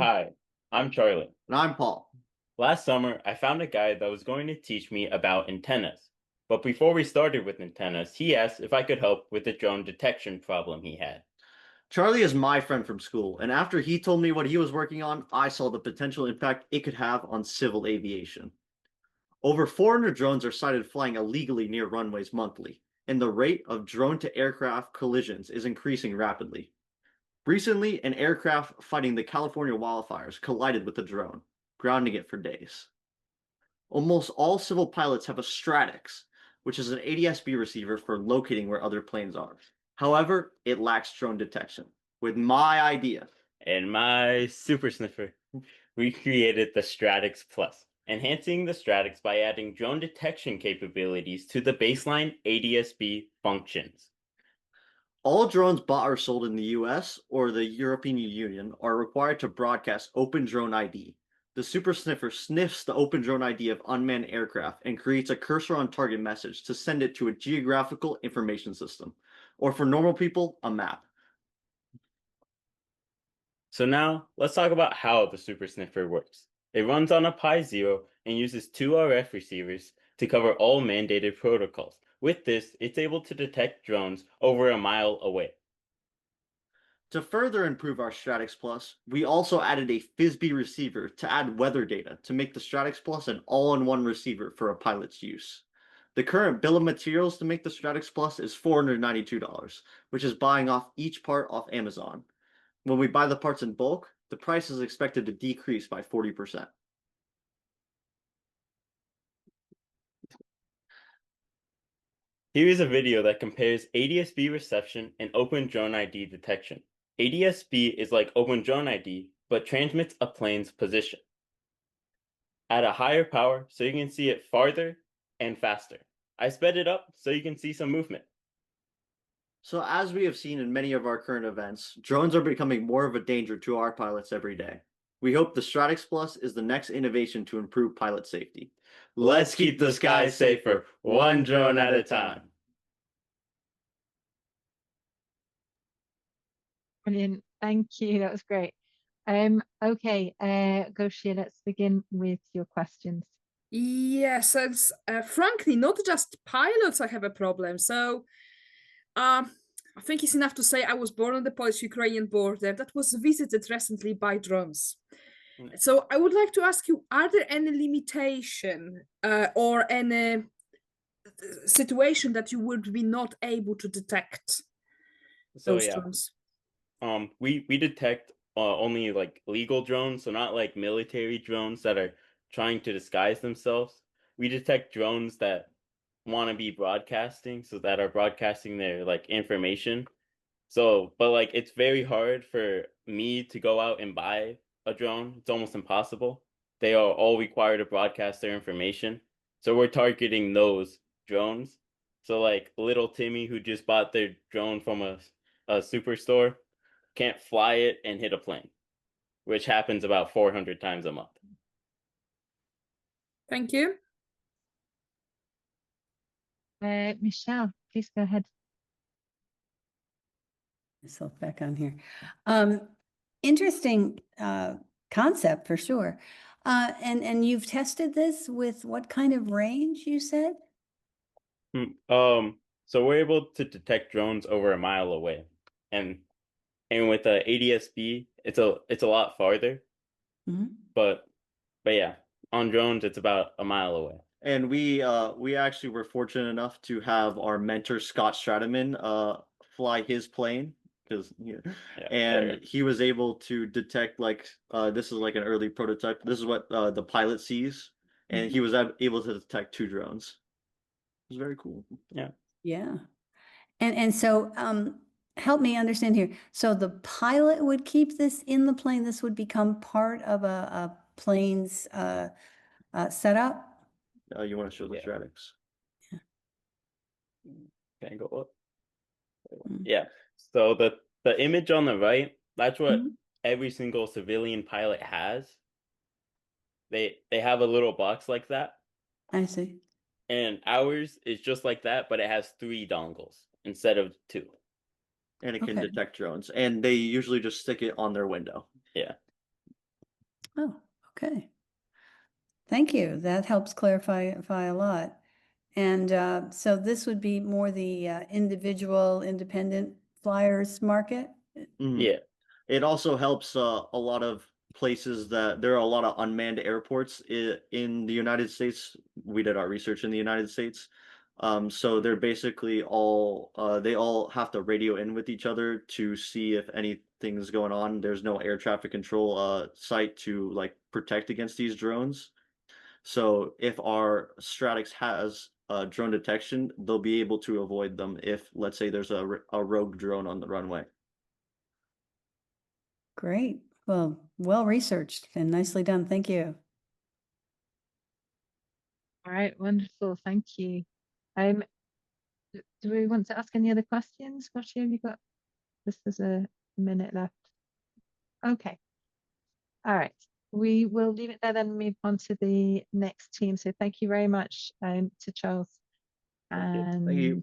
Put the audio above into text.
Hi, I'm Charlie. And I'm Paul. Last summer, I found a guy that was going to teach me about antennas. But before we started with antennas, he asked if I could help with the drone detection problem he had. Charlie is my friend from school, and after he told me what he was working on, I saw the potential impact it could have on civil aviation. Over 400 drones are sighted flying illegally near runways monthly, and the rate of drone-to-aircraft collisions is increasing rapidly. Recently, an aircraft fighting the California wildfires collided with a drone, grounding it for days. Almost all civil pilots have a Stratux, which is an ADS-B receiver for locating where other planes are. However, it lacks drone detection. With my idea, In my Super Sniffer, we created the StratuxPLUS, enhancing the Stratux by adding drone detection capabilities to the baseline ADS-B functions. all drones bought or sold in the US or the European Union are required to broadcast Open Drone ID. The Super Sniffer sniffs the Open Drone ID of unmanned aircraft and creates a cursor on target message to send it to a geographical information system, or for normal people, a map. So now, let's talk about how the Super Sniffer works. It runs on a Pi Zero and uses two RF receivers to cover all mandated protocols. With this, it's able to detect drones over a mile away. To further improve our Stratux Plus, we also added a FISB receiver to add weather data to make the Stratux Plus an all-in-one receiver for a pilot's use. The current bill of materials to make the Stratux Plus is $492, which is buying off each part off Amazon. When we buy the parts in bulk, the price is expected to decrease by 40%. Here is a video that compares ADS-B reception and Open Drone ID detection. ADS-B is like Open Drone ID, but transmits a plane's position at a higher power so you can see it farther and faster. I sped it up so you can see some movement. So as we have seen in many of our current events, drones are becoming more of a danger to our pilots every day. We hope the Stratux Plus is the next innovation to improve pilot safety. Let's keep the skies safer, one drone at a time. Brilliant. Thank you. That was great. Okay, Goshia, let's begin with your questions. Yes, it's frankly not just pilots I have a problem. So, I think it's enough to say I was born on the Polish-Ukrainian border that was visited recently by drones. So I would like to ask you: are there any limitation or any situation that you would be not able to detect So those yeah, drones? we detect only like legal drones, so not like military drones that are trying to disguise themselves. We detect drones that want to be broadcasting, so that are broadcasting their like information. So, but like it's very hard for me to go out and buy a drone. It's almost impossible. They are all required to broadcast their information. So we're targeting those drones. So like little Timmy who just bought their drone from a superstore can't fly it and hit a plane, which happens about 400 times a month. Thank you. Michelle, please go ahead. Myself back on here. Interesting concept for sure. And you've tested this with what kind of range, you said? So we're able to detect drones over a mile away, and with the ADS-B, it's a lot farther. But yeah, on drones it's about a mile away. And we actually were fortunate enough to have our mentor Scott Strataman fly his plane because he was able to detect like this is like an early prototype. This is what the pilot sees, and he was able to detect two drones. It was very cool. Yeah. Yeah. And so help me understand here. So the pilot would keep this in the plane. This would become part of a plane's setup. You want to show the Stratux? Can I go up? Yeah. So the image on the right, that's what every single civilian pilot has. They have a little box like that. I see. And ours is just like that, but it has 3 dongles instead of 2. And it can detect drones. And they usually just stick it on their window. Yeah. Oh, okay. Thank you. That helps clarify a lot. And so this would be more the individual independent flyers market? Mhm. Yeah. It also helps a lot of places that there are a lot of unmanned airports in the United States. We did our research in the United States. So they're basically all they all have to radio in with each other to see if anything's going on. There's no air traffic control site to like protect against these drones. So if our Stratux has drone detection, they'll be able to avoid them if, let's say, there's a rogue drone on the runway. Great. Well researched and nicely done. Thank you. All right, wonderful. Thank you. Do we want to ask any other questions? Pochet, have you got? This is a minute left. Okay. All right. We will leave it there then and move on to the next team. So thank you very much to Charles. Thank And you.